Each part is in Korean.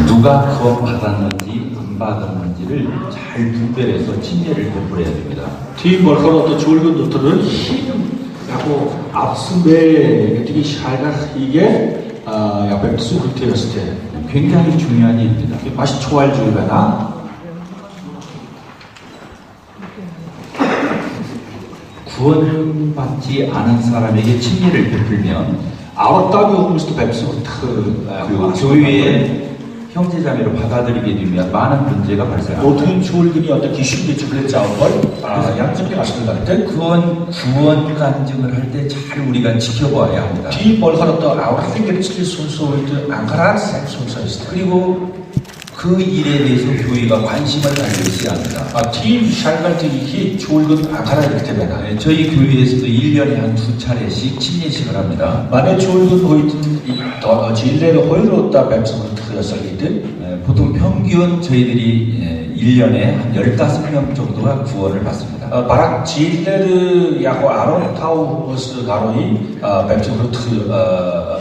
누가 구원받았는지 안 받았는지를 잘 분별해서 친절을 베풀어야 됩니다. Team 벌커로도 줄근 도트를 힘하고 앞숨에 되게 샤가 이게 약간 수를 들었을 때 굉장히 중요한 일입니다. 맛이 좋아할 줄가나 구원받지 않은 사람에게 친밀을 베풀면 아웃다비 호스트 뵙스부터 그리고 교회의 형제자매로 받아들이게 되면 많은 문제가 발생합니다. 모든 줄근이 어떤 기준이 줄을 짜온 걸 양쪽에 가시는 때 구원 간증을 할 때 잘 우리가 지켜봐야 합니다. Team 벌커로도 아웃생길 칠 순서를 안가란 셈 순서였어요. 그리고 그 일에 대해서 교회가 관심을 가져야 합니다. 팀 샬갈티기 줄근 안가란 때문에 저희 교회에서도 1년에 한 2차례씩 침례식을 합니다. 만에 줄근 호이든 진례를 호의로웠다 뵙스부터 들었을 때 보통 평균 저희들이 1년에 한 15명 정도가 구원을 받습니다. 바락 진례를 야고 아론 타우 호스 가로이 뵙스부터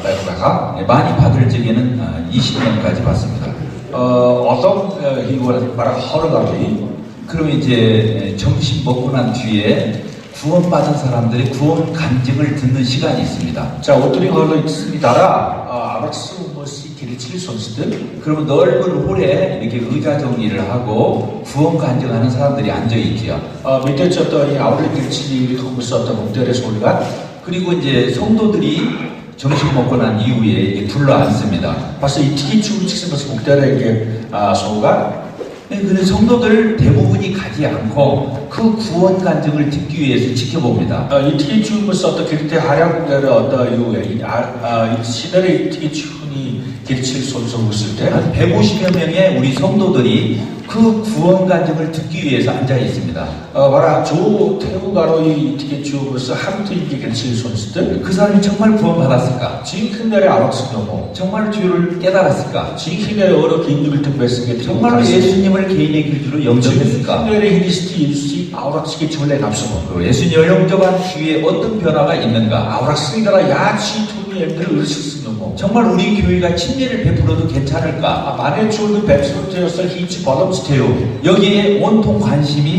뵙다가 많이 받을 적에는 20명까지 받습니다. 어떤 이유가 바락 허르가로이 그러면 이제 점심 먹고 난 뒤에 구원받은 사람들의 구원 간증을 듣는 시간이 있습니다. 자, 어떤 허르가 있습니다라 아락스 뭐시 기리칠 선수들 그러면 넓은 홀에 이렇게 의자 정리를 하고 구원 간증하는 사람들이 앉아 있지요. 밑에 쳤더니 아울렛 길치리 통해서 어떤 목대의 소리가 그리고 이제 성도들이 점심 먹고 난 이후에 이렇게 둘러 앉습니다. 벌써 이 특히 춤을 치면서 목대의 이게 소가 근데 성도들 대부분이 가지 않고 그 구원 간증을 듣기 위해서 지켜봅니다. 이 특히 춤을 어떤 길때 하량 목대의 어떤 이후에 이 시대의 특히 춤이 길칠 선수 웃을 때 한 150여 명의 우리 성도들이 그 구원 간증을 듣기 위해서 앉아 있습니다. 바라 조 태우가로 이 특히 춤을 함께 이게 길칠 선수들 그 사람이 정말 구원받았을까? 지금날의 아락스노모 정말 주를 깨달았을까? 지금날의 어려 개인을 등배스게 정말로 예수님을 개인의 길주로 영접했을까? 지금날의 히리스티 일시 아우락스게 전례 납수모 예수님을 영접한 뒤에 어떤 변화가 있는가? 아우락스니다라 야치 투미 엠들을 의식스노모 정말 우리 교회가 침례를 베풀어도 괜찮을까? 만에 주는 뵙스부터였을 히치 버럼스테요 여기에 온통 관심이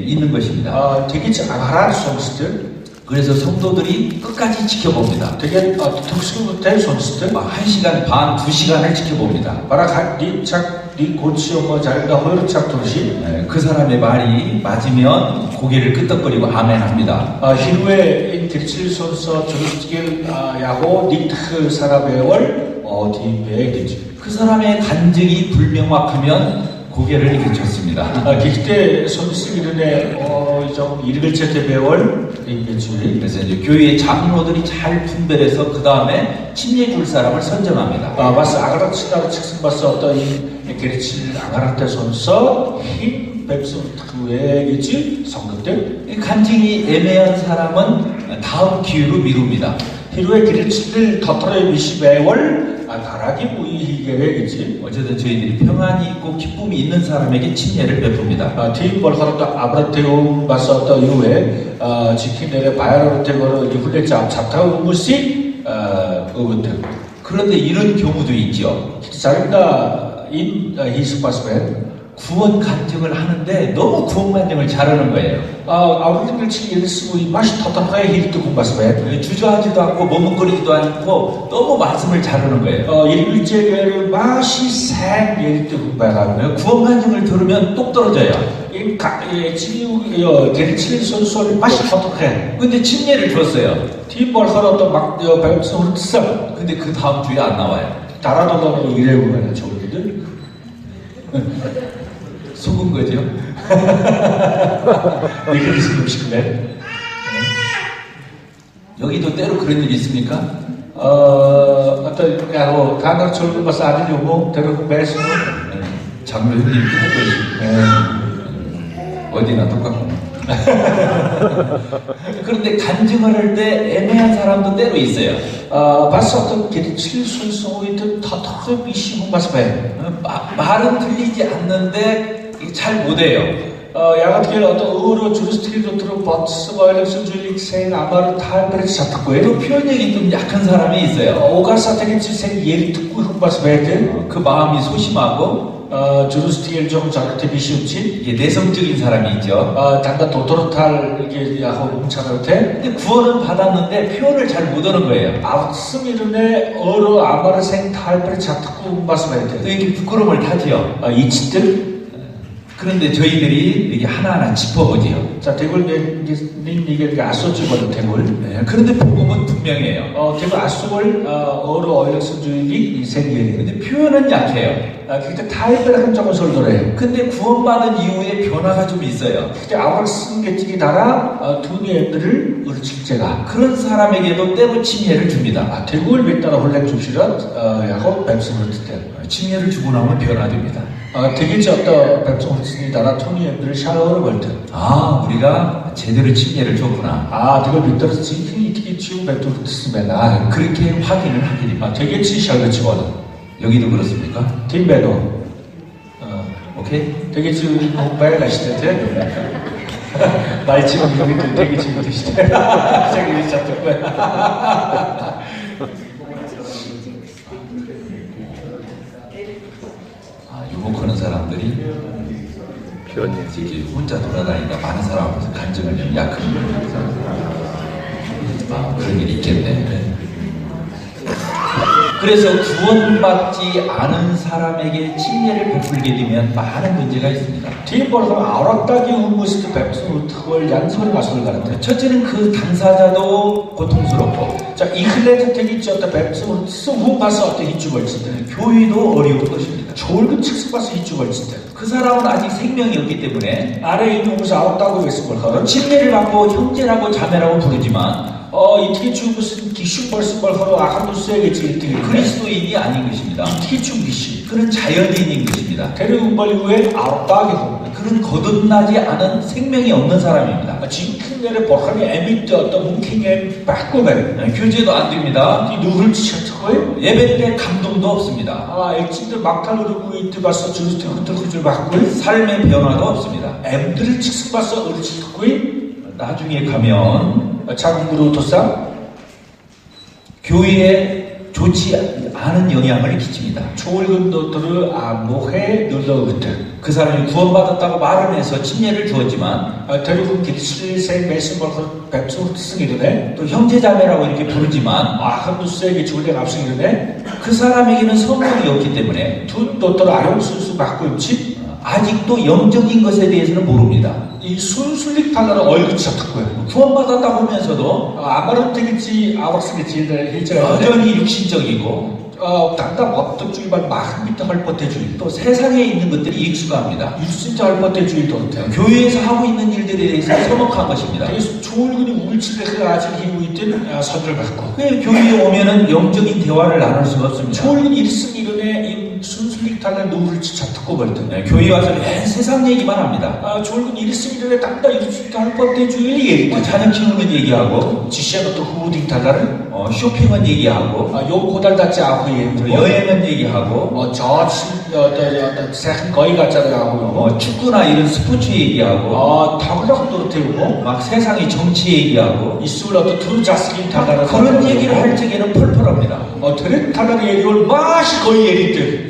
있는 것입니다. 되게 아가란 선수들 그래서 성도들이 끝까지 지켜봅니다. 되게 특수된 선수들 1시간 반, 2시간을 지켜봅니다. 바라 니 고치어 뭐 자기가 허르착 도시 그 사람의 말이 맞으면 고개를 끄덕거리고 아멘합니다. 히루에 길칠 선수 저스길 야고 닉트 사람의 월 어디에 되지 그 사람의 간증이 불명확하면 고개를 이렇게 쳤습니다. 기때 선수 이름에 좀 이르글 체테 배월 이게지 그래서 이제 교회의 장로들이 잘 분별해서 그 다음에 침례 줄 사람을 선정합니다. 마스 아가라치다로 측승 바스 어떤 이 길칠 아가라테 선수 힘 뵙스 그외겠지 성급들 간증이 애매한 사람은 다음 기회로 미룹니다. 히루의 길칠을 터트려 미시 배월 가라기 무이히게겠지 어쨌든 저희들이 평안이 있고 기쁨이 있는 사람에게 침례를 베풉니다. 팀벌 하루도 아브라테움 바스 어떤 이후에 지키내려 바야로를 대거로 이후에 잡타우 무시 의원들 그런데 이런 경우도 있죠. 자기가 인 히스파스맨 구원 간증을 하는데 너무 구원 간증을 잘하는 거예요. 아우리들 치기를 쓰고 이 맛이 터터하게 힐도 공부하스맨 주저하지도 않고 머뭇거리지도 않고 너무 말씀을 잘하는 거예요. 일일제를 맛이 생 힐도 공부하고 구원 간증을 들으면 똑 떨어져요. 지금 게리칠 선수를 맛이 터터해. 근데 침례를 줬어요. 팀벌 하루도 막 배움서 써. 근데 그 다음 주에 안 나와요. 달아도는 이래 보면 저기들 속은 거죠. 이렇게 음식네. 여기도 때로 그런 일 있습니까? 어떤 단어 철거 봐서 아니려고 데리고 매시고 장로 형님 뜻할 것이 어디나 똑같고. 그런데 간증을 할 때 애매한 사람도 때로 있어요. 봤어 어떤 길칠 순서이든 터터미 시고 봤어 말은 들리지 않는데 잘 못해요. 야가떻게 어떤 의로 주루스트리도 들어 버스가 열성주의 생 아마를 탈베르 샤트고에 또 표현력이 좀 약한 사람이 있어요. 오가사테게 지생 예리 듣고 흑바스 베드 그 마음이 소심하고 주루스트리를 좀 저렇게 비시우치 이게 내성적인 사람이 있죠. 단다 도토로탈 이게 야호 뭉차르테 근데 구원은 받았는데 표현을 잘 못하는 거예요. 아스미르네 의로 아마를 생 탈베르 샤트고 흑바스 또 베드 이렇게 부끄러움을 타지요. 이치들 그런데 저희들이 이게 하나하나 짚어보지요. 자 대굴 님 이게 아소주거든 대굴 네, 그런데 복음은 분명해요. 대굴 아소를 의로 어일성주의 생예리 근데 표현은 약해요. 그때 탈베르 한정을 설도래 근데 구원받은 이후에 변화가 좀 있어요. 그때 아월 쓴게찌기 달아 두니엠들을 의르칠제가 그런 사람에게도 때로 침례를 줍니다. 대구를 밑따라 홀랭 줍시라 야고 뱀승을 듣대 침례를 주고 나면 변화됩니다. 되겠지 어떤 뱀승을 쓰니 달아 투니엠들을 샤워를 벌든 우리가 제대로 침례를 줬구나. 대구를 밑따라 지히 이렇게 지우 뱀승을 듣으면 그렇게 확인을 하게 됩니다. 되겠지 샬그치 거든 여기도 그렇습니까? 팀배도 오케이? 되겠지 공부해 가시대 말치면 여기도 되겠지 드시대 생일이 잡혔고요 유목하는 사람들이 이제 혼자 돌아다니다 많은 사람 앞에서 간증을 좀 약한 그런 일이 있겠네. 그래서 구원받지 않은 사람에게 침례를 베풀게 되면 많은 문제가 있습니다. 팀벌은 아락다기 우무스트 뱀승을 특월 양성을 가설을 가는데 첫째는 그 당사자도 고통스럽고 자 이클레트 되겠지 어떤 뱀승을 쓰고 봐서 어떤 이쪽을 짓대 교회도 어려울 것입니다. 좋은 측습 봐서 이쪽을 짓대 그 사람은 아직 생명이 없기 때문에 아래에 있는 우무스 아락다고 했을 걸 침례를 받고 형제라고 자매라고 부르지만 이렇게 주 무슨 기슈 벌슨 걸 하러 아한두스에게지 이렇게 그리스도인이 아닌 것입니다. 이렇게 주 기시 그는 자연인인 것입니다. 대륙은벌 이후에 아락다게 하고 그는 거듭나지 않은 생명이 없는 사람입니다. 지금의 버하니 에미트 어떤 뭉킹에 바꾸면 교제도 안 됩니다. 이 누굴 지쳤고요 예배 때 감동도 없습니다. 액진들 막탈 누르고 이때 봤어 주스트 흔들흔들 받고요 삶의 변화도 없습니다. 엠들을 직습 봤어 어르치고요 나중에 가면 작은 그루 도사 교회에 좋지 않은 영향을 끼칩니다. 초월금 도들을 모해 눌러그때 그 사람이 구원받았다고 말을 해서 침례를 주었지만 대륙은 길실생 매신벌 뱀수 쓰기도네 또 형제자매라고 이렇게 부르지만 한두스에게 줄대 앞서기도네 그 사람에게는 성령이 없기 때문에 둔 도들 아령순수 맞고 있지 아직도 영적인 것에 대해서는 모릅니다. 이 순순릭 탈라는 얼굴이 잡혔고요. 구원받았다고 하면서도 아마는 되겠지 아박스겠지 일제가 여전히 육신적이고 단단 법덕주의만 마음부터 헐벗대주의 또 세상에 있는 것들이 익숙합니다. 육신자 헐벗대주의도 같아요. 교회에서 하고 있는 일들에 대해서 서먹한 것입니다. 그래서 조울근이 울집에 아직 힘이 있던 선을 받고 왜 교회에 오면은 영적인 대화를 나눌 수가 없습니다. 조울근이 일승 이론에 순순릭 탈라 누구를 잡고 벌든 교회 와서 맨 세상 얘기만 합니다. 조울근 일승 이론에 단단 육신자 헐벗대주의를 얘기해 자녀 키우는 얘기하고 지시한 어떤 후딩 탈라를 쇼핑은 얘기하고 요 고달dat지 않고 여행은 얘기하고 세상 거의 같잖아요 하고 축구나 이런 스포츠 얘기하고 타고나고 또르테고 막 세상의 정치 얘기하고 이술 어떤 투자스킨 탈라를 그런 얘기를 할 적에는 펄펄합니다. 드레 탈라의 얘기를 맛이 거의 얘기들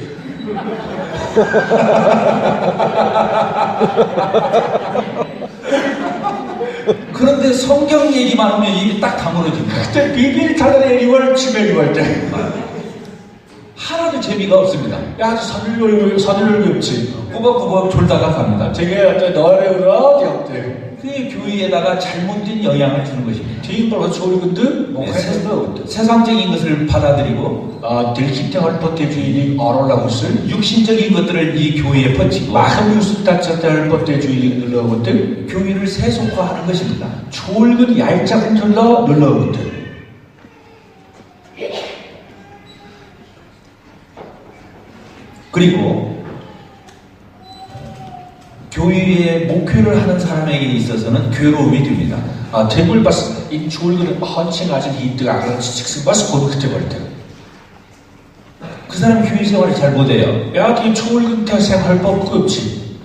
그런데 성경 얘기만 하면 입이 딱 다물어집니다. 그때 비빌 탈라의 얘기를 집에 유할 때 하나도 재미가 없습니다. 야 선을 없지 꾸벅꾸벅 졸다가 갑니다. 되게 어떤 너를 어디 없대 그게 교회에다가 잘못된 영향을 주는 것입니다. 뒤인벌 조울근들 세상적인 것을 받아들이고 들키때 헐벗대주의를 어롤라고 쓸 육신적인 것들을 이 교회에 퍼치고 마음 유습 다쳤다 헐벗대주의를 눌러오거든 교회를 세속화하는 것입니다. 조울근 얄짝은 눌러오거든 그리고 교회에 목회를 하는 사람에게 있어서는 괴로움이 됩니다. 대불 봤을 때 이 조울근은 헌칭 아직 이득 아그런 지식승 봤을 때 그때 벌 때. 그 사람 교회 생활을 잘 못해요. 야, 이 조울근 때 생활 법그 없지.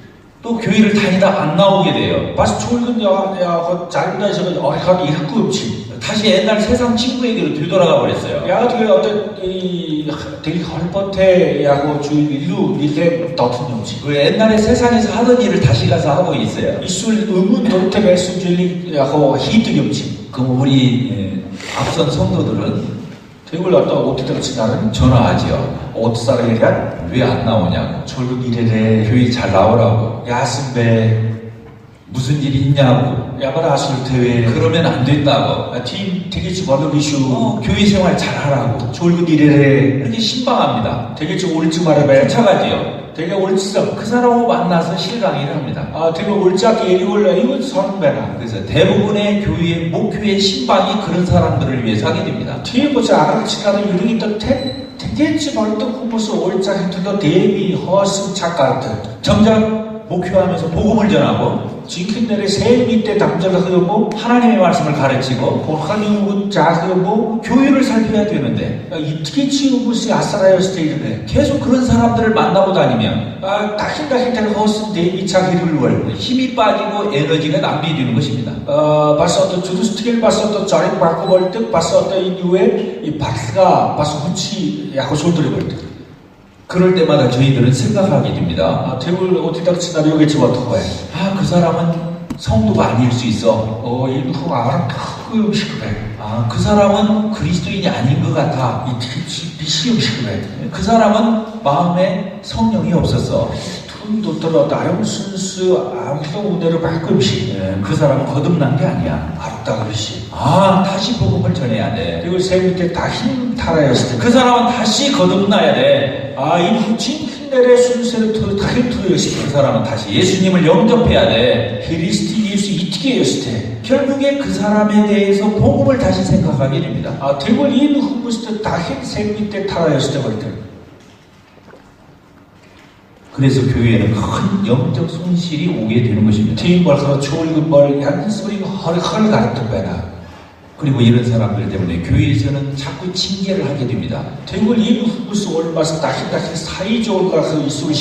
또 교회를 다니다 안 나오게 돼요. Бас чуулганд яваад заримдаа ороход ирэхгүй юм чи. 다시 옛날 세상 친구에게로 되돌아가 버렸어요. Яг тэгээ одоо 이 될 холбоотой яг зүйл илүү нэлээд дотн юм чи. 그 옛날에 세상에서 하던 일을 다시 가서 하고 있어요. Эсвэл өмнө дуртай байсан зүйлийг яг хийдэг юм чи. 그럼 우리 앞선 성도들은 Тэгвэл одоо өдөрч наран 전화하지요. удасаар яриад 왜 안 나오냐고. чуулганд ирээрээ 교회 잘 나오라고. яасан бэ? 무슨 일이 있냐고. Ямар асуудалтай вэ? 그러면 안 된다고. Тийм тэгэж болоогүй шүү. 교회 생활 잘 하라고. чуулганд ирээрээ 이렇게 신방합니다. тэгэж 울지 말아야 돼. 쫓아가지요. Тэгээ 울지성. 그 사람하고 만나서 실강의를 합니다. тэгээ 울자기 이걸 이거 선 배나. 그래서 대부분의 교회, 목교회 신방이 그런 사람들을 위해서 하게 됩니다. Тийм учраас аргачлалаар ерөнхийдөө тэгэж болдог хүмүүс уулзахын төлөө дээми хоосон цаг гардаг. 정작 목회하면서 복음을 전하고 진큰들의 새 밑에 담절하고 하나님의 말씀을 가르치고 하나님은 자하고 교회를 살펴야 되는데 이떻게 치우고서 아사라였을 때 이르네. 계속 그런 사람들을 만나고 다니면 다hin 허슨 데미 자기를 월 힘이 빠지고 에너지가 낭비되는 것입니다. 벌써 또 주루스틱을 벌써 또 저리 받고 볼 때 벌써 또 이후에 이 박스가 벌써 hun치 약간 손들이 볼 때. 그럴 때마다 저희들은 생각하게 됩니다. 대불 어디다 치나 여기지 못하고 해. 그 사람은 성도가 아닐 수 있어. 이거 알아 그 음식을 해. 그 사람은 그리스도인이 아닌 것 같아. 이 비시 음식을 해. 그 사람은 마음에 성령이 없었어. 돈도 들어 나름 순수 아무도 은혜를 받고 음식. 그 사람은 거듭난 게 아니야. 아름다운 음식. 다시 복음을 전해야 돼. 그리고 새 밑에 다 힘 달아였을 때. 그 사람은 다시 거듭나야 돼. 이 진흙내의 순서를 통해 다 힘들어였을 그 사람은 다시 예수님을 영접해야 돼. 그리스도 예수 이떻게 했을 때. 결국에 그 사람에 대해서 복음을 다시 생각하게 됩니다. 대불 이 후부스도 다흰새 밑에 달아였을 때 버리더라. 그래서 교회에는 큰 영적 손실이 오게 되는 것입니다. 팀벌서 초월근벌 양스브링 헐 가르던 배나. 그리고 이런 사람들 때문에 교회에서는 자꾸 징계를 하게 됩니다. 대불 이 후부스 올마서 다hin 사이적으로 가서 이수를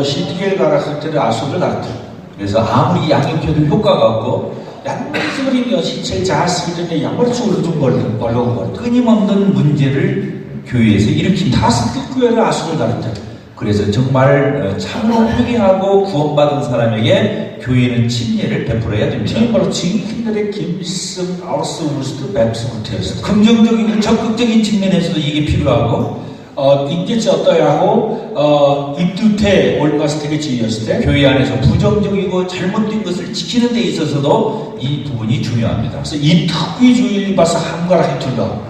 시디겔 가라할 때는 아소를 가르쳐. 그래서 아무리 양육해도 효과가 없고 양스브링 신체 자스기전에 양벌적으로 좀 벌러온 것. 끊임없는 문제를 교회에서 일으킨다. 다섯 교회를 아소를 가르쳐. 그래서 정말 참으로 회개하고 구원받은 사람에게 교회는 침례를 베풀어야 됩니다. 바로 지금들의 김일성 아우스 우스도 뱀스 못했어. 긍정적이고 적극적인 측면에서도 이게 필요하고 인계치 어떠야고 입두태 올마스 되게 지었을 때 교회 안에서 부정적이고 잘못된 것을 지키는 데 있어서도 이 부분이 중요합니다. 그래서 이 특위주의를 봐서 한가락에 둘러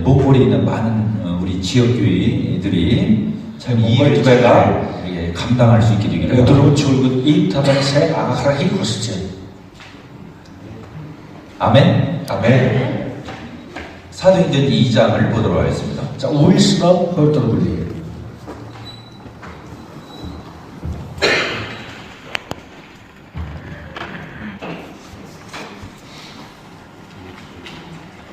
목포에 있는 많은 우리 지역교회들이 참 이 일을 감당할 수 있게 되기를 바랍니다. 여러분 출근 인터넷에 아가라히 것이지. 아멘. 아멘. 사도행전 2장을 보도록 하겠습니다. 자, 오일스너 헐더블리.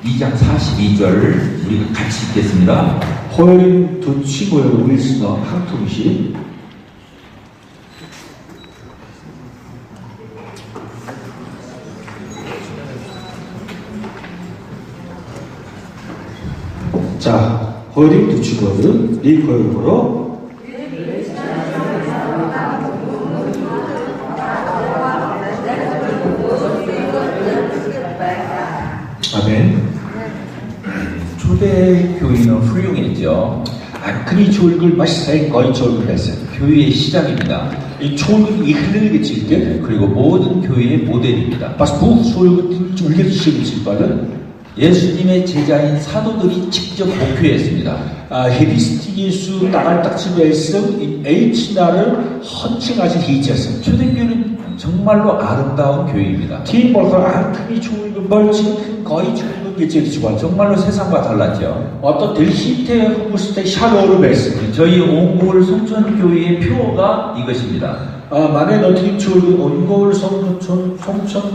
(2장 42절) 우리가 같이 읽겠습니다. 호요린 두 친구의 오일스너 한 통씩. 자, 호요린 두 친구들은 이 고역으로 아멘. 초대교회는 훌륭했죠. 그리 졸글 마시사인 거의 졸글했어요. 교회의 시작입니다. 이 졸글 이 흘리게 칠 때, 그리고 모든 교회의 모델입니다. 바스 부 졸글 졸게 시기 칠 바는 예수님의 제자인 사도들이 직접 목회했습니다. 헤리스티 예수 나갈 딱지에서 H 나를 헌칭하신 희지였어요. 초대교회는 정말로 아름다운 교회입니다. 팀벌과 안크니 졸글 멀지 거의 졸글 게지지와 정말로 세상과 달랐죠. 어떤 델시테 후부스테 샤로를 뵀어요. 저희 온고을 송천교회의 표어가 이것입니다. 만에 너팀 졸글 온고을 송천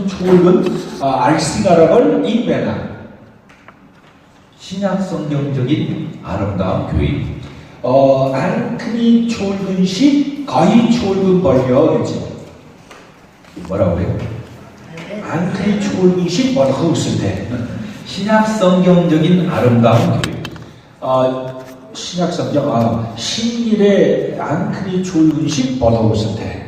졸글 알시나라걸 이베나 신약 성경적인 아름다운 교회입니다. 안크니 졸근시 거의 좋은 벌려야지. 뭐라고 그래요? 앙크리 좋은 식 뭐라고 했을 때. 신약 성경적인 아름다운 교육. 신약 성경, 신일의 앙크리 좋은 식 뭐라고 했을 때.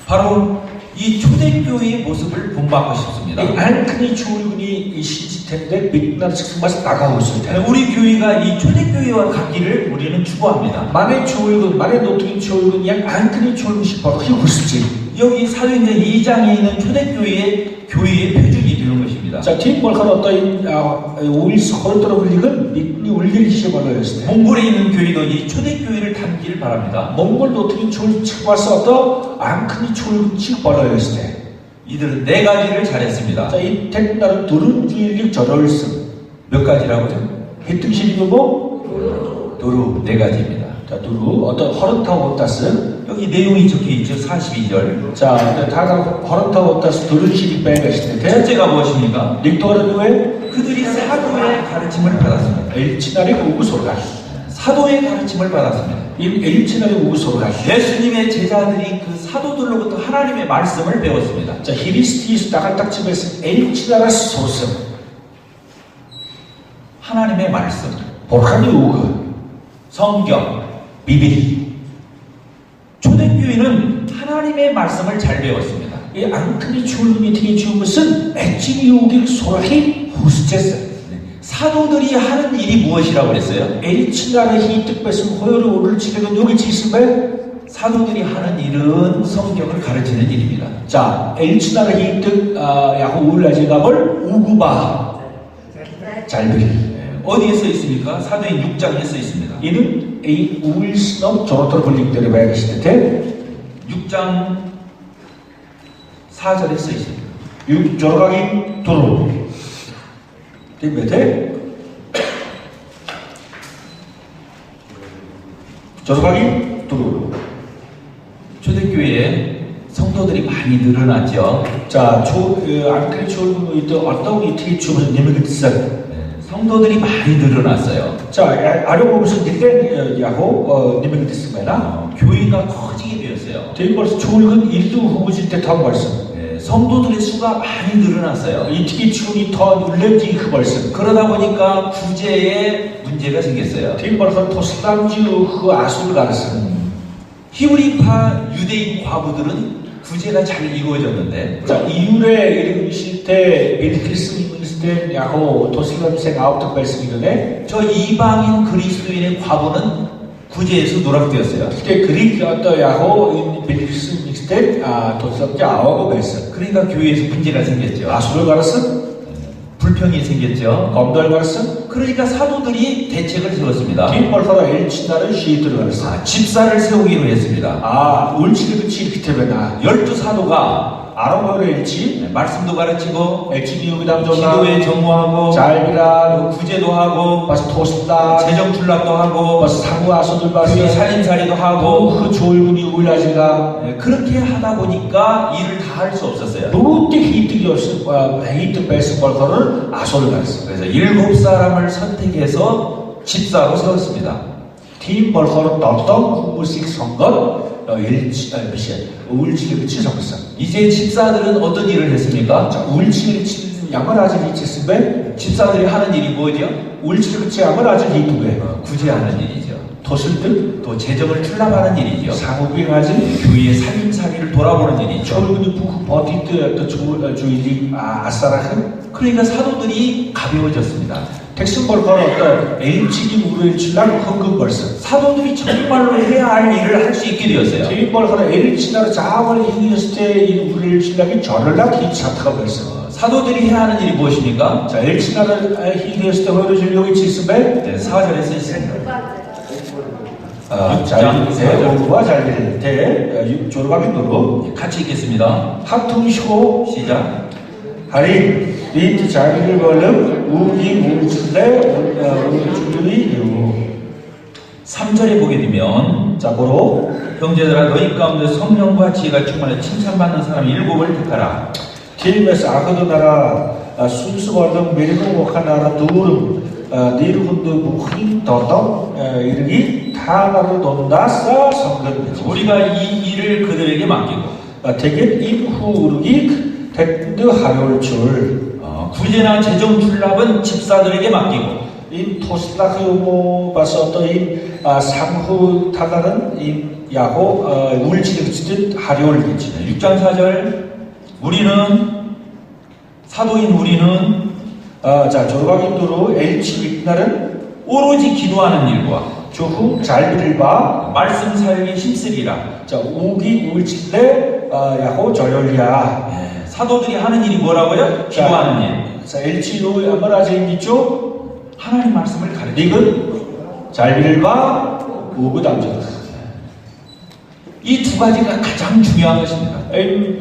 바로 이 초대교회의 모습을 본받고 싶습니다. 이 앙크리 좋은이 신지텐데 빛나는 측면에서 나가고 있을 때. 우리 교회가 이 초대교회와 같기를 우리는 추구합니다. 만의 좋은, 만의 노트인 좋은 양 앙크리 좋은 식 뭐라고 하고 있을지. 여기 사도행전 2장에 있는 초대교회의 교회의 표준이 되는 것입니다. 자, 팀벌카는 어떤 오일스 홀더러 불리건 믿니 울리기 시작하였을 때. 몽골에 있는 교회도 이 초대교회를 담기를 바랍니다. 몽골 노트인 좋은 책 와서 어떤 앙크리 좋은 식 벌어였을 때. 이들은 네 가지를 잘했습니다. 자, 이 택나는 두른 주일lik 절월씀. 몇 가지라고요? 히등식이고 뭐? 도루 네 가지입니다. 자, 두루 어떤 허른타고 따스. 여기 내용이 적혀 있죠. 42절. 자, 다가 허른타고 따스 두른식이 빼가실 때. 첫째가 무엇입니까? 닉토가는 왜? 그들이 사도의 가르침을 받았습니다. 엘치나리 우구소가. 사도의 가르침을 받았습니다. 이 엘치나리 우구소가. 예수님의 제자들이 그 사도들로부터 하나님의 말씀을 배웠습니다. 자, 히리스티스 나갈딱집에서 엘치나라 소스. 하나님의 말씀, 보라니 우구. 성경, 비빌. 초대교회는 하나님의 말씀을 잘 배웠습니다. 이 앙크리 줄름이 되게 좋은 것은 엣지니 우길 소라히 후스체스. 사도들이 하는 일이 무엇이라고 그랬어요? 엘치나라 히특배승 호요를 오를 지내는 여기 지스베. 사도들이 하는 일은 성경을 가르치는 일입니다. 자, 엘치나라 히특 야후 울라지갑을 우구바 잘들. 어디에 써 있습니까? 사도행 6장에 써 있습니다. 이는 이 우일스넘 저로터 불릭들을 봐야겠을 때 6장 4절에 써 있습니다. 저러가기 도로 몇에 저러가기 도로. 초대교회에 성도들이 많이 늘어났죠. 자, 앙크리 좋은 이때 어떤 이틀이 주면 님에게 뜻은 성도들이 많이 늘어났어요. 자, 아려보면서 일단 야호 님에게 뜻습니다. 교회가 커지게 되었어요. 대인 벌써 좋은 일도 후보질 때 다음 말씀. 성도들의 수가 많이 늘어났어요. 이 특히 추운이 더 눌렘지 그 말씀. 그러다 보니까 구제에 문제가 생겼어요. 대인 벌써 토슬람주 그 아수를 가르쳐. 히브리파 유대인 과부들은 구제가 잘 이루어졌는데, 자, 이율에 이름 있을 때 베드크리스 있을 때 야호 토슬람생 아홉 말씀이던데. 저 이방인 그리스도인의 과부는 구제에서 누락되었어요. 그때 그리스 어떤 야호 베드크리스 있을 때 토슬람자 아홉 말씀. 그러니까 교회에서 문제가 생겼죠. 아수를 가르쳐. 불평이 생겼죠. 검도를 가르쳐. 그러니까 사도들이 대책을 세웠습니다. 대인 벌써 엘치나를 시들을 가르쳐. 집사를 세우기로 했습니다. 울치를 그치 기태배나 12사도가 아롱거를 엘치 말씀도 가르치고 엘치 여기 담조나 기도에 전무하고 잘비라 구제도 하고 마스 토스다 재정 출납도 하고 마스 상우 아소들 교회 바스 살림살이도 하고 그 조율군이 울라지가 그렇게 하다 보니까 일을 다 할 수 없었어요. 노르띠 히트기 없이 히트 베스 벌거를 아소를 가르쳐. 그래서 7사람을 선택해서 집사로 세웠습니다. 팀 벌거를 어떤 무식 선거 엘치 울치를 그치 선거사. 이제 집사들은 어떤 일을 했습니까? 울치를 치는 양말 아직 이치스베 집사들이 하는 일이 뭐죠? 울치를 그치 양말 아직 히트베 구제하는 일이죠. 토슬들 또 재정을 출납하는 일이죠. 상호비행하지 교회의 살림살이를 돌아보는 일이죠. 철근이 부크 버티트 또 주일이 아싸라큰. 그러니까 사도들이 가벼워졌습니다. 택슨 벌거는 어떤 엘치기 우르엘치랑 헌금 벌써. 사도들이 정말로 해야 할 일을 할 수 있게 되었어요. 제일 벌거는 엘치나로 자원을 이겼을 때이 우르엘치랑이 절을라 기차타가 벌써. 사도들이 해야 하는 일이 무엇입니까? 자, 엘치나를 이겼을 때 허를 여기 치스베 4절에 써 있습니다. 잘비와 잘비를 졸업하기 노로 같이 읽겠습니다. 하퉁시고 시작. 하리 리트 자기를 걸름 우기 우주대 우주들이요. 3절에 보게 되면 자, 보로 형제들아 너희 가운데 성령과 지혜가 충만해 칭찬받는 사람 7을 택하라. 길메스 아그도 나라 순수 벌름 메리고 목한 나라 두름 니르군도 무힌 더덕 이르기 타나를 돈다사 성근 우리가 이 일을 그들에게 맡기고 대개 임후 우르기 택드 하올 줄 구제나 재정 출납은 집사들에게 맡기고 임 토슬라크 뭐 봐서 또임 삼후 타나는 임 야고 울지를 지듯 하려올겠지 6장 4절 우리는 사도인 우리는 자 조각인도로 엘치 윗날은 오로지 기도하는 일과 조후 잘비를바 말씀 사역에 힘쓰리라. 자 우기 울칠래 야고 저열리야 예, 사도들이 하는 일이 뭐라고요? 기도하는 일. 자 엘치로 아마라제 있죠 하나님 말씀을 가르치는 닉은 잘비를바 우구 담전 이 두 가지가 가장 중요한 것입니다.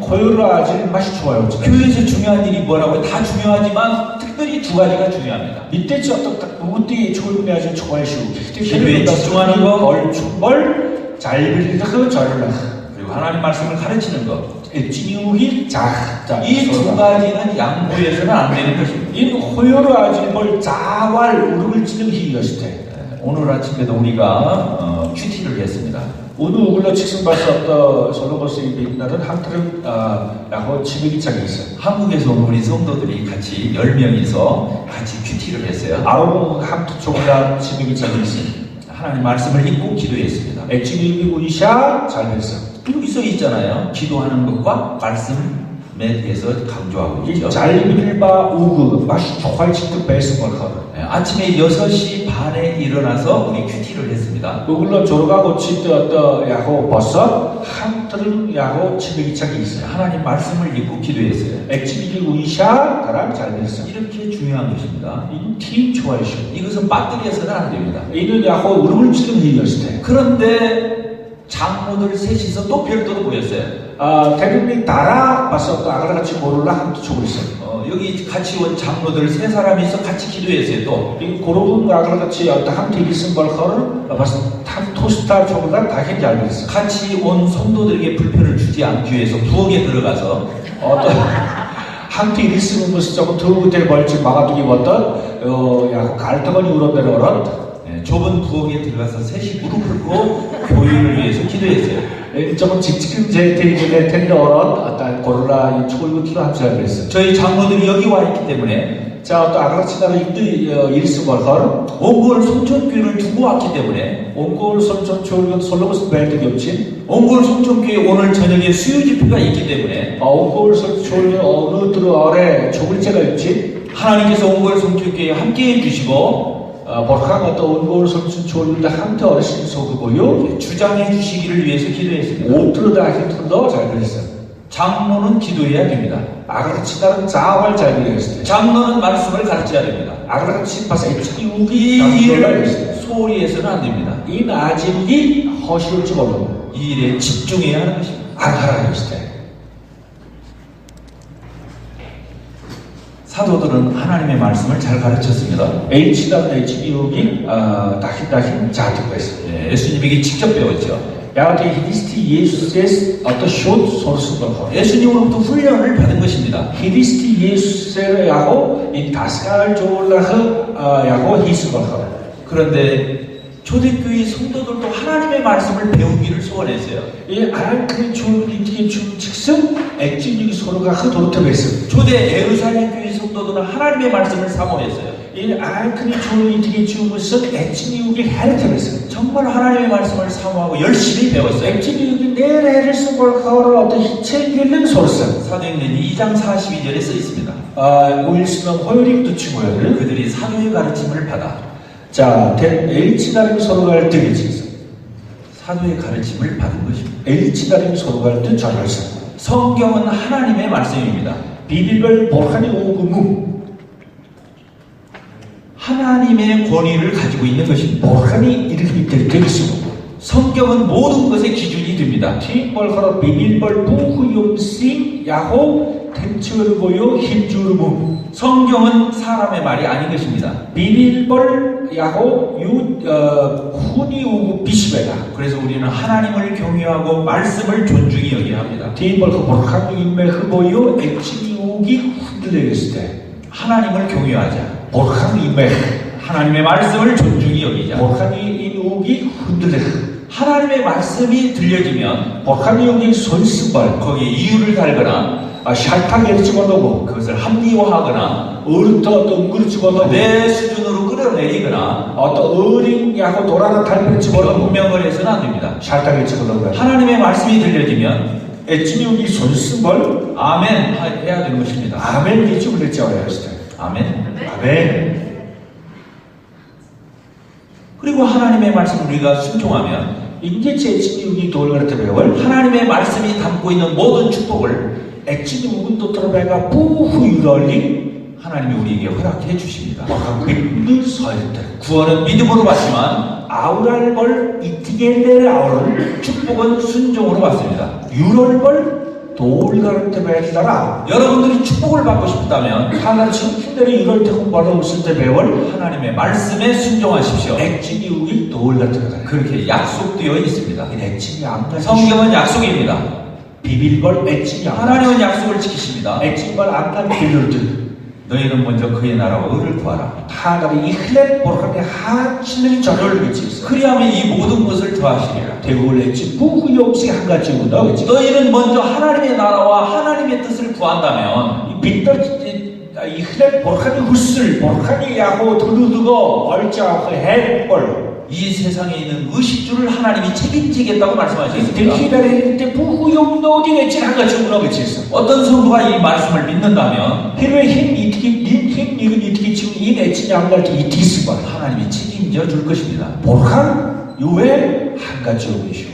고요를 아직 맛이 좋아요. 교회에서 중요한 일이 뭐라고요? 다 중요하지만 특별히 두 가지가 중요합니다. 밑에 어떤 무디 좋은 아주 좋아하시고 기도에 집중하는 거, 벌 잘비를그 저열라 그리고 하나님 말씀을 가르치는 것. 찌우기 이 두 가지는 양보해서는 안 되는 것입니다. 이 호요를 아직 뭘 자활 우르를 찌는 희이었을 때 오늘 아침에도 우리가 큐티를 했습니다. 오늘 우글러 직승발사 솔로버스 이날은 한틀은 야호 지배기 장이 있어요. 한국에서 온 우리 성도들이 같이 10명이서 같이 큐티를 했어요. 아로봉 함투 쪽이라 지배기 장이 있어요. 하나님 말씀을 읽고 기도했습니다. 액지미기 우이샤 잘 했어. 여기 써 있잖아요. 기도하는 것과 말씀에 대해서 강조하고 있죠. 잘밀바 우그 맛이 좋아할 때 베이스 걸커. 아침에 6시 반에 일어나서 우리 큐티를 했습니다. 우글러 졸업하고 치때 어떤 야호 버섯 함틀은 야호 지배기 장이 있어요. 하나님 말씀을 읽고 기도했어요. 액지미기 우이샤 가랑 잘 했어. 이렇게 중요한 것입니다. 이팀 좋아하시오. 이것은 배터리에서는 안 됩니다. 이는 야호 우르를 찌는 일이었을 때. 그런데 장로들 셋이서 또 별도로 모였어요. 대부분이 달아 봤어 또 아가같이 모를라 함투 쪽으로 있어요. 여기 같이 온 장로들 3사람이 있어 같이 기도했어요. 또 이 고로군 아가같이 어떤 함투 있은 벌커를 봤어 탐 토스타 쪽으로 다 현지 알고 있어. 같이 온 성도들에게 불편을 주지 않기 위해서 부엌에 들어가서 어떤 함투 있으면 무슨 조금 더우게 벌지 막아두기 어떤 야고 갈등을 우러내려 어런 좁은 부엌에 들어가서 셋이 무릎 꿇고 교회를 위해서 기도했어요. 조금 직직은 제 테이블에 텐데 어떤 고를라 이 초일구티로 함수하고 그랬어요. 저희 장로들이 여기 와 있기 때문에 자 어떤 아가같이 나라 이때 일수 벌커 옹골 송천교회를 두고 왔기 때문에 옹골 선전 초일군 솔로버스 벨트 겹친 옹골 송천교회 오늘 저녁에 수요 집회가 있기 때문에 옹골 선전 초일군 어느 들어 아래 조글제가 있지 하나님께서 옹골 송천교회에 함께해 주시고 벌칸 어떤 옹골 선전 초일군 함께 어르신 소그고요 주장해 주시기를 위해서 기도했습니다. 오트로다 힌트도 잘 그랬어요. 장로는 기도해야 됩니다. 아가같이 다른 자활 잘 그렸을 때 장로는 말씀을 가르쳐야 됩니다. 아가같이 봐서 이 일을 소홀히 해서는 안 됩니다. 이 나짐이 허시울지 모르고 이 일에 집중해야 하는 것입니다. 아가라 했을 때 사도들은 하나님의 말씀을 잘 가르쳤습니다. H다 H비용이 다힌 자듣고 했어요. 예수님에게 직접 배웠죠. 야한테 히리스티 예수의 어떤 숏 소르스가 예수님으로부터 훈련을 받은 것입니다. 히리스티 예수의 야호 이 다스갈 졸라흐 야호 히스가 그런데 초대교회 성도들도 하나님의 말씀을 배우기를 소원했어요. 이 아랑크리 조리티의 중직선 액진육이 서로가 흐도르트했어요. 초대 예루살렘 교회 성도들은 하나님의 말씀을 사모했어요. 이 아랑크리 조리티의 중무선 액진육이 헤르트했어요. 정말 하나님의 말씀을 사모하고 열심히 배웠어요. 액진육이 내래를 쓴걸 가오라 어떤 희체길는 소르스 사도행전 2장 42절에 써 있습니다. 우일스는 호요릭도 치고요. 그들이 사도의 가르침을 받아 자, H다림 서로갈 때 있어. 사도의 가르침을 받은 것입니다. H다림 서로갈 때 전할사. 성경은 하나님의 말씀입니다. 비빌벌 보하니 오금무 하나님의 권위를 가지고 있는 것입니다. 보하니 이렇게 될 있어. 성경은 모든 것의 기준이 됩니다. 티벌하러 비빌벌 부후용시 야호 텐츠를 보여 힘주르무. 성경은 사람의 말이 아닌 것입니다. 비빌벌 야호 훈이 오고 비시베다. 그래서 우리는 하나님을 경외하고 말씀을 존중히 여겨야 합니다. 티벌 보하니 인메 흐보여 액진이 오기 흔들리겠을 때 하나님을 경외하자. 보하니 인메 하나님의 말씀을 존중히 여기자. 보르칸이 인욱이 흔들려. 하나님의 말씀이 들려지면 보르칸이 여기 손승발 거기에 이유를 달거나 샬탕에 집어넣고 그것을 합리화하거나 어른도 어떤 걸 집어넣고 내 수준으로 끌어내리거나 어떤 어린 야구 노란한 달걀을 집어넣고 변명을 해서는 안 됩니다. 샬탕에 집어넣고 하나님의 말씀이 들려지면 애칭이 손승발 아멘 해야 되는 것입니다. 아멘 이쪽을 했잖아요. 아멘. 아멘. 그리고 하나님의 말씀을 우리가 순종하면 이게 제 애칭이 돌가르트 배월 하나님의 말씀이 담고 있는 모든 축복을 애칭이 우군도 들어배가 부후 유럴리 하나님이 우리에게 허락해 주십니다. 믿는 서였다. 구원은 믿음으로 받지만 아우랄벌 이티겔레 아우를 축복은 순종으로 받습니다. 유럴벌 돌가르트 배따라 여러분들이 축복을 받고 싶다면 하나 청춘들이 이럴 때 공부하러 없을 때 배월 하나님의 말씀에 순종하십시오. 애칭이 우기 돌가르트 배따라 그렇게 약속되어 있습니다. 애칭이 안 성경은 약속입니다. 비빌벌 애칭이 안 하나님은 약속을 지키십니다. 애칭벌 안간 빌르드 너희는 먼저 그의 나라와 의를 구하라. 하나님이 이클렛 보르칸의 하신의 저를 미치겠어. 그리하면 이 모든 것을 더하시리라. 대국을 했지 부후 용식 한 가지보다 그치. 너희는 먼저 하나님의 나라와 하나님의 뜻을 구한다면 이 빗들 이클렛 보르칸의 후슬 보르칸이 야고 두루두고 얼짱 해벌 이 세상에 있는 의식주를 하나님이 책임지겠다고 말씀하셨습니다. 기다릴 때 부후 용도 어디 했지 한 가지보다 그치. 어떤 성도가 이 말씀을 믿는다면 필요의 힘 이특히 님힘 이건 이특히 지금 이 내친이 안 갈 때 이티스 말 하나님이 책임져 줄 것입니다. 보르칸 요에 한 가지로 계시오.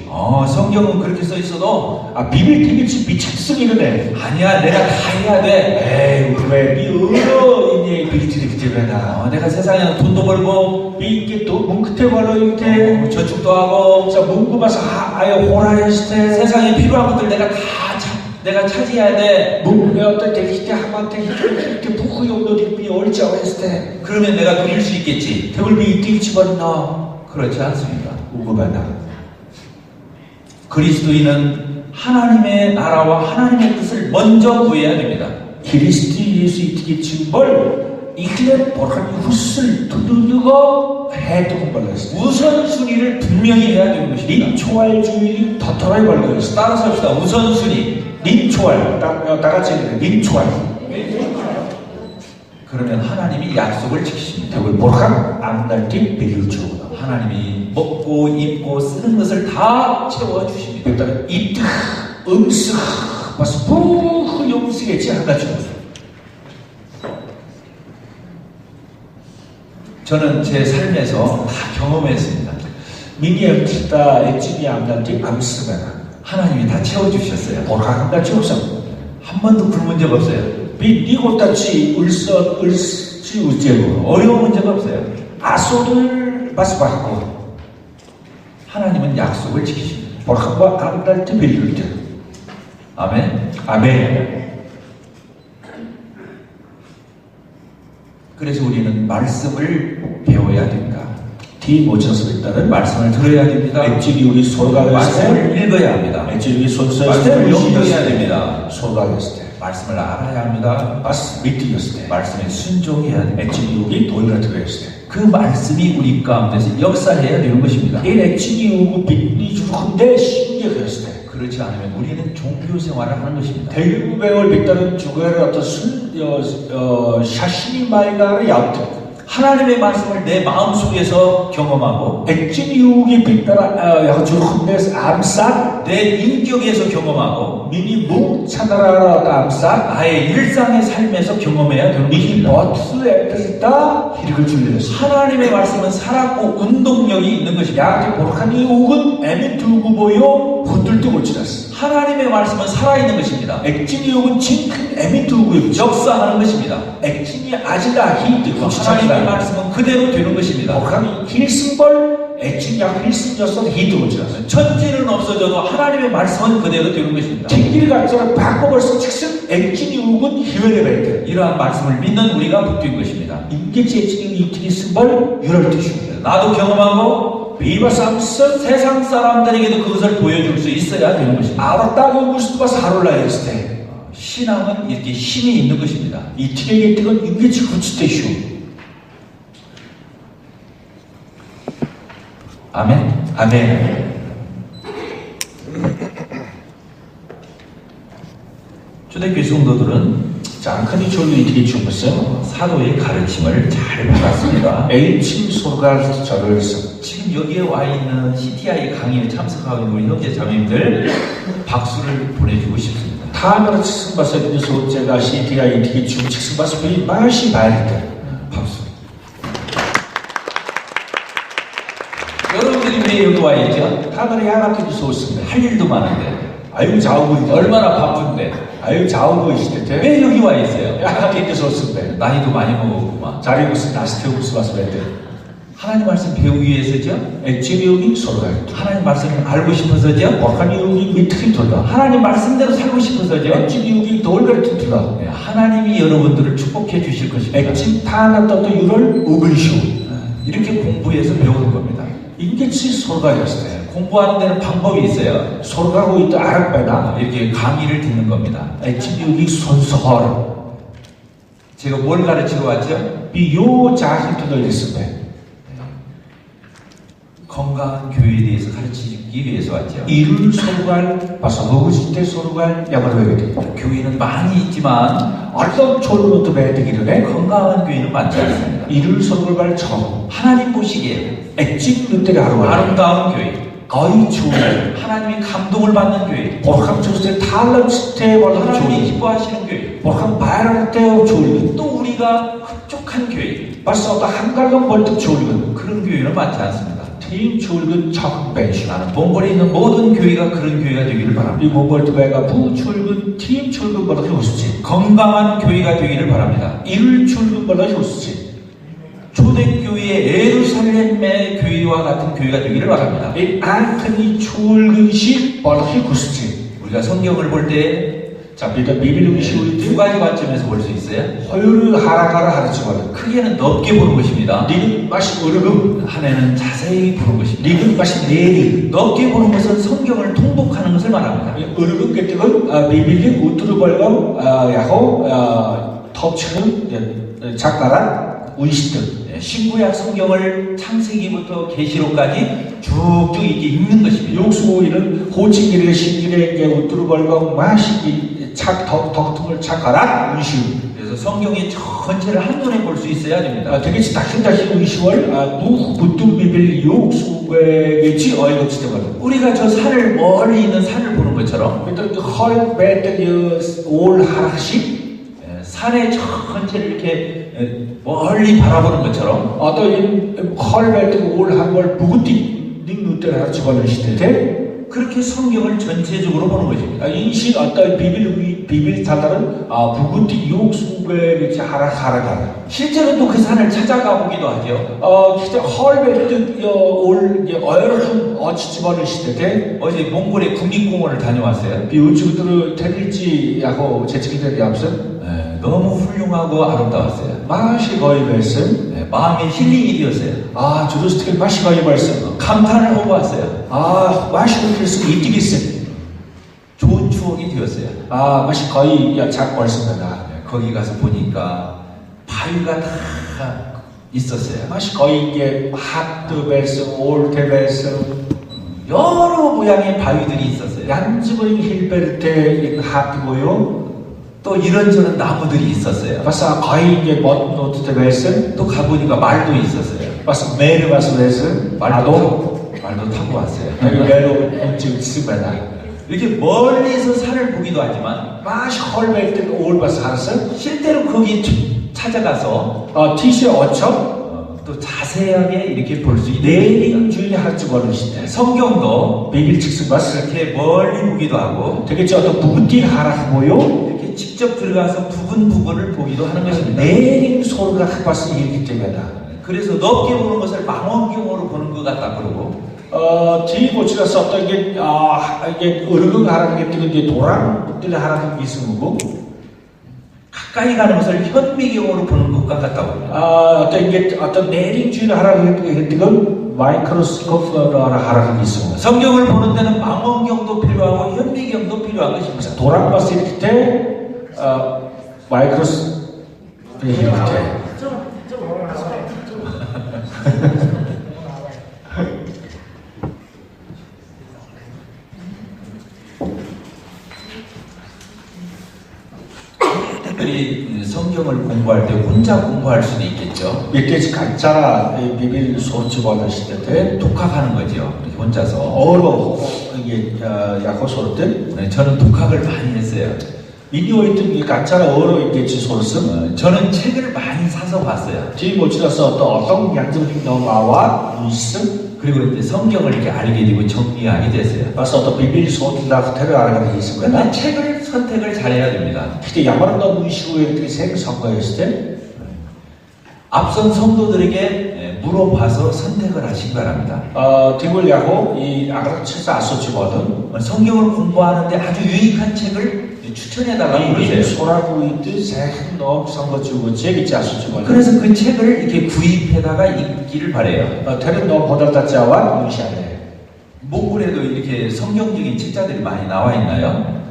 성경은 그렇게 써 있어도 비빌 티비치 미쳤음 이러네. 아니야 내가 다 해야 돼. 에이 왜 미어러 이제 빌티리 그때나 내가 세상에 돈도 벌고 이게 또 문크테 벌어 이때 저축도 하고 자 문구 봐서 아예 호라했을 때 세상에 필요한 것들 내가 차지해야 돼. 문구에 어떤 대기 때 한한테 이때 부후 용도리 미 얼짱 했을 때 그러면 내가 누릴 수 있겠지. 대불비 이때 집어넣어. 그렇지 않습니다. 우거바나 그리스도인은 하나님의 나라와 하나님의 뜻을 먼저 구해야 됩니다. 그리스도 예수 이렇게 증벌 이클렛 보르칸이 후슬 두두두고 해도 공부했어. 우선순위를 분명히 해야 되는 것입니다. 린초알주의 더터라이 벌거였어. 따라서 합시다. 우선순위. 린초알 다 같이 해야 린초알. 그러면 하나님이 약속을 지키십니다. 대불 보르칸 안달티 비밀주고 하나님이 먹고 입고 쓰는 것을 다 채워주십니다. 일단 이트 음식 봐서 부후 용식했지 한 가지. 저는 제 삶에서 다 경험했습니다. 미니 엠티다 엣지니 안달티 암스가나 하나님이 다 채워주셨어요. 보르칸 한 가지 없어. 한 번도 굶은 적 없어요. 니고따치 을지 우제고 어려운 문제가 없어요. 아소들 마스바고 하나님은 약속을 지키십니다. 보르칸과 안달티 빌릴때 아멘. 아멘. 그래서 우리는 말씀을 배워야 됩니다. 디모쳐서 있다는 말씀을 들어야 됩니다. 엣지리 우리 소가했을 말씀을 읽어야 합니다. 때 엣지리 손서했을 말씀을 때 영도해야 됩니다. 소가했을 때 말씀을 알아야 합니다. 미팅했을 때 말씀에 순종해야 됩니다. 엣지리 우리 돌같은 했을 때 그 말씀이 우리 가운데서 역사해야 되는 것입니다. 이 엣지리 우고 빛이 주는데 신기했을 때 그렇지 않으면 우리는 종교 생활을 하는 것입니다. 대구배월 빗다는 주거의 어떤 샤시니 마이가를 얕고 하나님의 말씀을 내 마음속에서 경험하고 엣지리우기 빗따라 약간 주는데 암산 내 인격에서 경험하고 미니 뭉차나라 암산 나의 일상의 삶에서 경험해야 되는 미니 것입니다. 버트에 있다 이렇게 줄려졌어. 하나님의 말씀은 살았고 운동력이 있는 것입니다. 야게 보르칸이 우근 애미 두고 보여 붙들도 못 지났어. 하나님의 말씀은 살아있는 것입니다. 엑진이우근 칭큰 애미 두고 역사하는 것입니다. 엑진이 아질라 히드 하나님의 말씀은 그대로 되는 것입니다. 보르칸이 힐승벌 엑진이야 힐승였어 히드 못 지났어. 천지는 없어져도 하나님의 말씀은 그대로 되는 것입니다. ting길 갈처럼 바꿔벌써 즉슨 엑진이우근 히웨레 벨트 이러한 말씀을 믿는 우리가 복된 것입니다. 인계치 엑진이 이틀이 승벌 유럴 뜻입니다. 나도 경험하고 비바삼스 세상 사람들에게도 그것을 보여줄 수 있어야 되는 것입니다. 알았다고 무스가 사롤라 했을 때 신앙은 이렇게 힘이 있는 것입니다. 이틀에게 뜨건 인계치 구치대쇼 아멘. 아멘. 초대교회 성도들은 자, 큰 이쪽이 되게 주었어요. 사도의 가르침을 잘 받았습니다. A침 소가 저를 써. 지금 여기에 와 있는 CTI 강의에 참석하고 있는 우리 형제 자매님들 박수를 보내주고 싶습니다. 다음으로 측승받아서 있는 소제가 CTI 되게 주 측승받아서 이 맛이 봐야 돼. 박수. 여러분들이 왜 여기 와 있죠? 다음으로 야마트도 소습니다. 할 일도 많은데, 아유 자오고 얼마나 바쁜데 아유 자오고 있을 때 왜 여기 와 있어요? 야마트도 소습니다. 나이도 많이 먹었구만. 자리 무슨 나스테 무슨 왔을 때 하나님 말씀 배우기 위해서죠? 액지미용이 서로가 하나님 말씀을 알고 싶어서죠? wakani용이 밑에 돌다. 하나님 말씀대로 살고 싶어서죠? 액지미용이 돌가르트 돌다. 네, 하나님이 여러분들을 축복해 주실 것입니다. 액지 타나떠도 유를 우글쇼. 이렇게 공부해서 배우는 겁니다. 이게 서로가 였어요. 네, 공부하는 데는 방법이 있어요. 서로가고 있다 알아봐야 이렇게 강의를 듣는 겁니다. 액지미용이 손서허. 제가 뭘 가르치러 왔죠? 비요 자හි트도 있습니다. 건강한 교회에 대해서 가르치기 위해서 왔죠. 이를 서로가 봐서 먹으실 때 서로가 야마를 외게 됩니다. 교회는 많이 있지만 어떤 초로부터 배야 되기를 해. 건강한 교회는 많지 않습니다. 이를 서로가 처음 하나님 보시기에 액집 늑대가 하루 아름다운 교회, 거의 좋은 하나님이 감동을 받는 교회, 보람 줬을 때 탈락 때 원래 하나님이 좋은 기뻐하시는 교회, 보람 바랄 때 좋은 또 우리가 흡족한 교회, 벌써 어떤 한갈로 벌떡 좋은 그런 교회는 많지 않습니다. 팀 좋은 적 벤시 나는 몽골에 있는 모든 교회가 그런 교회가 되기를 바랍니다. 이 몽골트베가 부 출근 팀 출근 벌떡 효수지 건강한 교회가 되기를 바랍니다. 이를 출근 벌떡 효수지 초대교회의 예루살렘의 교회와 같은 교회가 되기를 바랍니다. 이 안토니 출근식 벌떡 효수지 우리가 성경을 볼 때 자, 우리가 비빌 두 가지 관점에서 볼 수 있어요. 허율을 하라가라 하르치거든. 크게는 넓게 보는 것입니다. 니은 맛이 어르금, 하나는 자세히 보는 것입니다. 니은 맛이 내리. 넓게 보는 것은 성경을 통독하는 것을 말합니다. 어르금 개떡은 비빌리 우투르 벌금 야호 톱치는 작가란 의식들. 신구약 성경을 창세기부터 계시록까지 쭉쭉 이렇게 읽는 것입니다. 욕수오이는 호칭기의 신기의 우투르 벌금 맛이 덕통을 착가란 의식. 그래서 성경의 전체를 한눈에 볼 수 있어야 됩니다. 되게 다hin 의식을 누 부뚜 비빌 욕수에게지 어이가 지대거든. 우리가 저 산을 멀리 있는 산을 보는 것처럼 그때 헐 배때기 올 하락식 산의 전체를 이렇게 멀리 바라보는 것처럼 어떤 헐 배때기 올 한걸 부구띠 닉누때를 하락치고는 시대에 그렇게 성경을 전체적으로 보는 것입니다. 인식 어떤 비빌 타다는 부구띠 욕수에 하락하라. 실제로 또 그 산을 찾아가 보기도 하죠. 진짜 헐 배때기 올 어여름 어치집어는 시대에 어제 몽골의 국립공원을 다녀왔어요. 비우주들을 테니지 야고 제치기들이 앞선 너무 훌륭하고 아름다웠어요. 맛이 거의 말씀. 마음의 힐링이 되었어요. 주루스틱 맛이 거의 말씀. 감탄을 하고 왔어요. 맛이 그렇게 있으면 이득있어. 좋은 추억이 되었어요. 맛이 거의 작 말씀이다. 거기 가서 보니까 바위가 다 있었어요. 맛이 거의 이게 하트 베스, 올테 베스, 여러 모양의 바위들이 있었어요. 얀즈버링 힐베르테 하트고요. 또 이런저런 나무들이 있었어요. 벌써 거의 이게 노트테 베스, 또 가보니까 말도 있었어요. 벌써 메르 바스 베스, 말도 타고 왔어요. 여기 메르 지금 있습니다. 이렇게 멀리서 산을 보기도 하지만 맛이 헐베르테 올 바스 알았어요? 실제로 거기 찾아가서 티시 어처 또 자세하게 이렇게 볼 수 있는 내림 주의 할지 모르시네. 성경도 비빌 직승 바스 이렇게 멀리 보기도 하고 되게 어떤 부분띠 하락하고요. 이렇게 직접 들어가서 부분을 보기도 하는 것입니다. 내림 소리가 바스 이기 때문이다. 그래서 넓게 보는 것을 망원경으로 보는 것 같다 그러고 뒤고치가 썼던 게 이게 어르금 하락하게 뜨는 게 도랑들 하락한 게 있는 거고 가까이 가는 것을 현미경으로 보는 것과 같다고. 어떤 내림 주의를 하락하게 뜨는 건 마이크로스코프로 하락한 게 있습니다. 성경을 보는 데는 망원경도 필요하고 현미경도 필요한 것입니다. 도랑 봤을 때 마이크로스코프 이렇게 우리 성경을 공부할 때 혼자 공부할 수도 있겠죠. 이때 각자 비빌 소치 받으실 때 독학하는 거죠. 이렇게 혼자서. 어로 이게 야고 소르들 네, 저는 독학을 많이 했어요. 미디어이든 이 각자 어로 이게 소르스 저는 책을 많이 사서 봤어요. 뒤 모치라서 어떤 양적인 너마와 뉴스 그리고 이제 성경을 이렇게 알게 되고 정리하게 됐어요. 그래서 어떤 비빌 소치라 테러 알게 있습니다. 근데 책을 선택을 잘해야 됩니다. 그때 야마른 너무 이슈에 생 선거했을 때 앞선 성도들에게 물어봐서 선택을 하시기 바랍니다. 팀을 야고 이 아가라 책사 아소치거든 성경을 공부하는데 아주 유익한 책을 추천해달라고 이 그러세요. 소라고 있듯 생 너무 선거 주고 책이지 아소치거든 그래서 그 책을 이렇게 구입해다가 읽기를 바래요. 테러 너무 보달다자와 무시하네. 몽골에도 이렇게 성경적인 책자들이 많이 나와 있나요?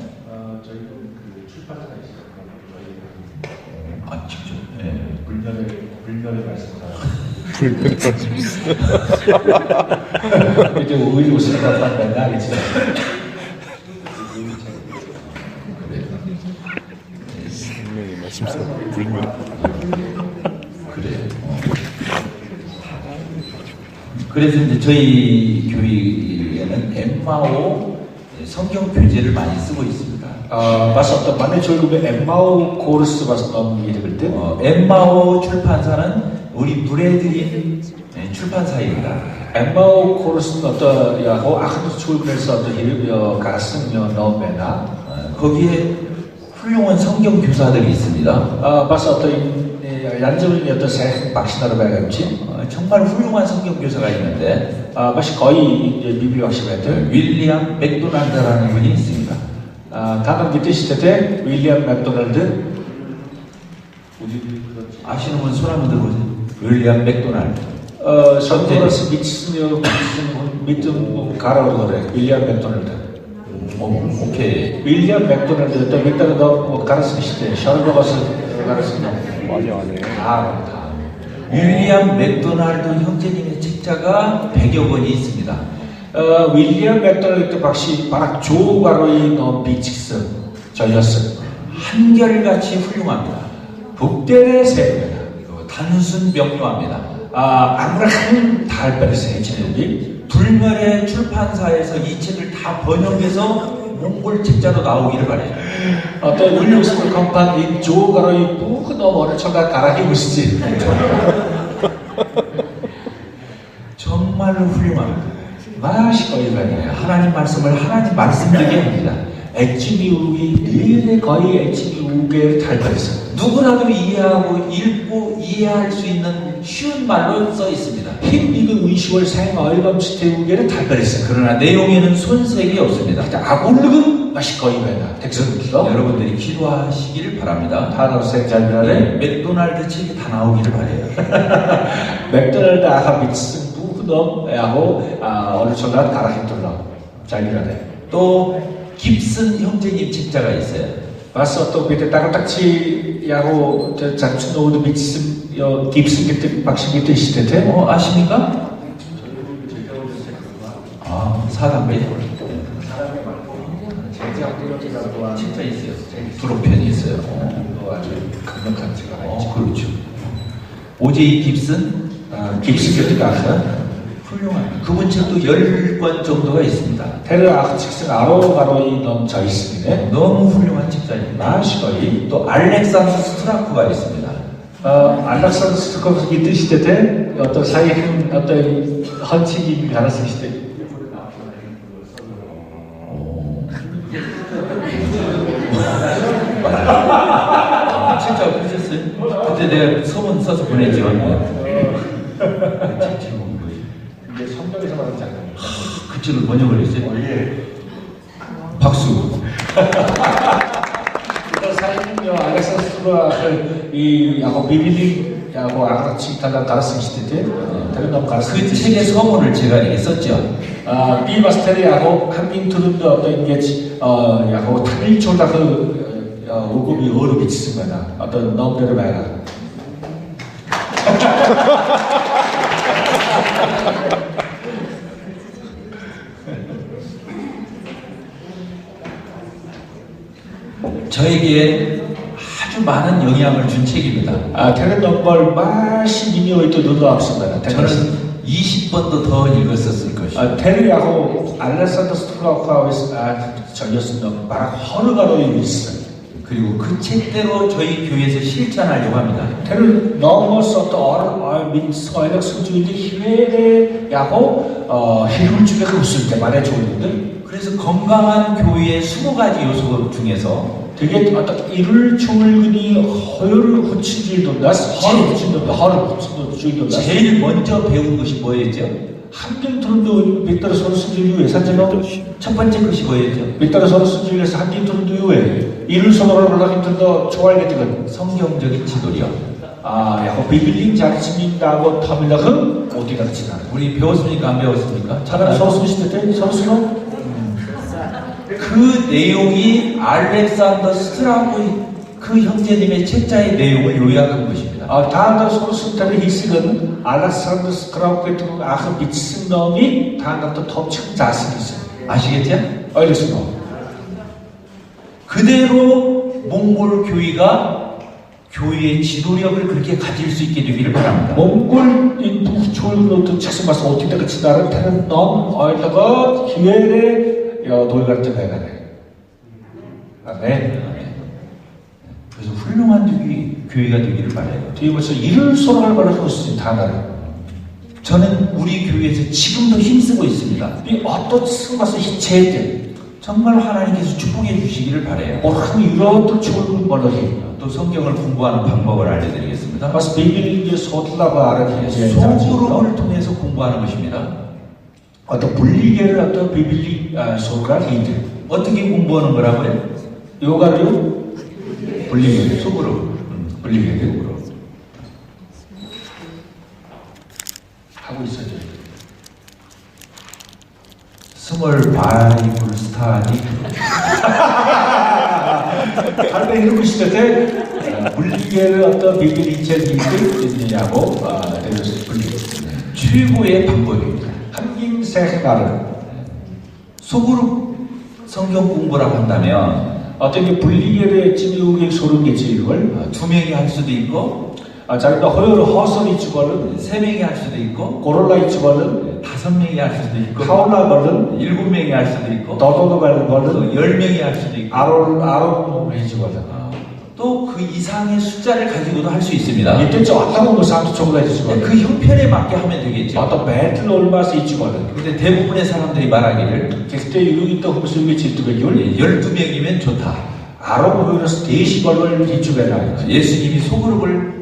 저희도 그 출판사가 있어요. 아, 직접. 예. 불멸의 말씀. 이제 오히려 생각한 건가 알겠지. 분명히 말씀사 불면 그래요. 그래서 이제 저희 교회에는 엠마오 성경 교재를 많이 쓰고 있습니다. 맞아. 어떤 만내 졸급의 엠마오 코르스 봤어 너무 이름을 때. 엠마오 출판사는 우리 브레드린 출판사입니다. 엠마오 코르스는 어떤 야고 아크도 졸급에서 어떤 이름 가슴 넣으면아. 거기에 훌륭한 성경 교사들이 있습니다. 맞아. 어떤 얀저린 어떤 새 박신하러 가야겠지. 정말 훌륭한 성경 교사가 있는데, 맛이 거의 이제 비비 확실한데. 윌리엄 맥도날드라는 분이 있습니다. 다른 밑에 시대 때 윌리엄 맥도날드. 아시는 분 손 한번 들어보세요. 윌리엄 맥도날드. 선거라서 밑은 가라고 그래. 윌리엄 맥도날드. 오케이. 윌리엄 맥도날드 또 밑에는 너 가르치는 시대. 셜버거스 가르치는 많이 안 해. 다. 윌리엄 맥도날드 형제님의 책자가 100여 권이 있습니다. 윌리엄 맥도날드 박씨 바락 조가로이 너 비칙스 저였어. 한결같이 훌륭합니다. 북대의 세입니다. 단순 명료합니다. 아무런 달별세 제목이 불멸의 출판사에서 이 책을 다 번역해서 몽골 책자로 나오기를 바래요. 어떤 울릉스쿨 컴판 이 조가로이 푹 넘어를 쳐가 가라기 무시지. 정말로 훌륭합니다. 맛이 거의 말이에요. 하나님 말씀을 하나님 말씀되게 합니다. 엣지미우기 늘 거의 엣지미우게를 달달했어요. 누구라도 이해하고 읽고 이해할 수 있는 쉬운 말로 써 있습니다. 힘 익은 의식을 사용 얼감치태우게를 달달했어요. 그러나 내용에는 손색이 없습니다. 아골르금 맛이 거의 말이야. 덱선들도 여러분들이 기도하시기를 바랍니다. 단어생 잘면에 맥도날드 책이 다 나오기를 바래요. 맥도날드 아가 미친 부그넘 야고 어느 순간 가라히돌러 잘미라네. 또 깁슨 형제님 책자가 있어요. 봤어 또 밑에 따로딱지 야고 저 잡춘 노드 미친 깁슨 그때 박신 밑에 시대대. 아십니까? 사담배. 책자 있어요. 두록편이 있어요. 아주 강력한 제가 있죠. 그렇죠. 오제이 깁슨? 깁슨 그때 가서 훌륭한. 그분 책도 10권 정도가 있습니다. 테르 아크칙슨 아로가로이 넘쳐 있습니다. 너무 훌륭한 책자입니다. 마시거이 또 알렉산더 스트라크가 있습니다. 알렉산더 스트라크가 이 시대 어떤 사이큰 어떤 헌치기 가능성 시대. 책자 보셨어요? 그때 내가 소문 써서 보냈죠. 책 제목이 뭐예요? 이게 성경에서 말하는 장면. 그 책을 번역을 했어요? 예. 박수. 일단 사이큰요 알렉산더 스트라크를 이 야고 비빌링 야고 아크라치 탈란 가능성 시대 때 테르 넘 가능성. 그 책의 서문을 제가 이렇게 썼죠. 비마스테리하고 한민투른도 어떤 게 야고 타밀초다그 오금이 어로 미치습니다. 어떤 넘대로 말라. 저에게 아주 많은 영향을 준 책입니다. Тэр은 정말 많이 의미가 있던 논어입니다. 저는 20번도 더 읽었었을 것이에요. Тэрийг яг Александр Строгоуис 적었습니다. бараг 20 гаруй 있어요. 그리고 그 책대로 저희 교회에서 실천하려고 합니다. Тэр номоос одоо мэдсэн ойлгосон зүйлийг хിവэрэ яг хэрэгжүүлэх хүсэлтэй манай 교회들. 그래서 건강한 교회의 20가지 요소 중에서 Тэгээд одоо эрүүл чуулганы 2 хүчин зүйл дундаас хор хүчин зүйл дундаас 제일 먼저 배운 것이 뭐였죠? хамгийн түрүүнд бид нар сонсон зүйл юу вэ? 산전도 첫 번째 것이 뭐였죠? бид нар сонсон зүйлээс хамгийн түрүүнд юу вэ? эрүүл сонороор болгохын тулд чуал гэдэг нь 성경적인 지도요. яг библийн зарчмын дагуу томилох үүдийг гаргана. 우리 배웠습니까? 안 배웠습니까? 차가 선수 시대 때 선수로 그 내용이 알렉산더 스트라우스 그 형제님의 책자의 내용을 요약한 것입니다. 다음날 선수들의 희생은 알렉산더 스크라우스 гэдэг ах бичсэн номыг та нарт томчхон заасан гэсэн. 아시겠죠? ойлгосноо. 그대로 몽골 교회가 교회의 지도력을 그렇게 가질 수 있게 되기를 바랍니다. 몽골 энэ бүх чуулгануудад ч гэсэн бас өдөрт гэж дараа тэр ном ойлгоод хിവэрэ 돌갈 때 байгаа. 아멘. 그래서 훌륭한 교회가 되기를 바라요. 뒤에서 이를 소망을 바라고 있으니 다 나를. 저는 우리 교회에서 지금도 힘쓰고 있습니다. 이 어떤 승마서 희체들 정말 하나님께서 축복해 주시기를 바라요. 한 이런 좋은 멀리 또 성경을 공부하는 방법을 알려드리겠습니다. 마스 비빌리에 소틀라고 알아듣는 소그룹을 통해서 공부하는 것입니다. 어떤 분리계를 어떤 비빌리 소가 이들 어떻게 공부하는 거라고요? 요가를요? 분리계 소그룹 분리계 소그룹 하고 있어요. 스몰 바이블 스타디 다른 이런 것이 때 분리계를 어떤 비빌리 책임들이냐고 대해서 분리계 최고의 방법입니다. 한김 생활을 소그룹 성경 공부라고 한다면 어떤 게 분리계를 지우개 소름 개치를 2명이 할 수도 있고 자기가 허여를 허설이 주거는 3명이 할 수도 있고 고롤라이 주거는 5명이 할 수도 있고 카올라 거는 7명이 할 수도 있고 너도도 가는 거는 10명이 할 수도 있고 아론이 주거든 또 그 이상의 숫자를 가지고도 할 수 있습니다. 이때 저 어떤 거 사람도 조금 주거든 그 형편에 맞게 하면 되겠죠. 어떤 배틀 얼마서 이 주거든 근데 대부분의 사람들이 말하기를 그때 이루기 또 흡수기 질투가 12명이면 좋다. 아론 그래서 대시벌을 이주해라 예수님이 소그룹을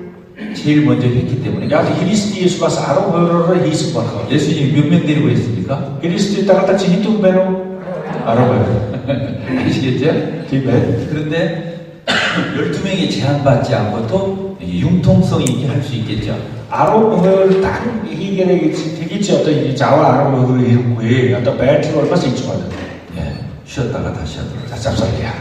제일 먼저 했기 때문에 야 히리스티 예수 와서 아론 그거를 희습하고 예수님이 몇 명 데리고 했습니까? 히리스티 따라다 지히뚱 배로 아론 아시겠죠? 뒤배 그런데 12명이 제한받지 않고 또 융통성 있게 할 수 있겠죠. 아론을 딱 이겨내기 되겠지 어떤 이 자와 아론을 이루고 어떤 배틀 얼마서 있지거든. 예, 쉬었다가 다시 하도록. 자, 잡사리야.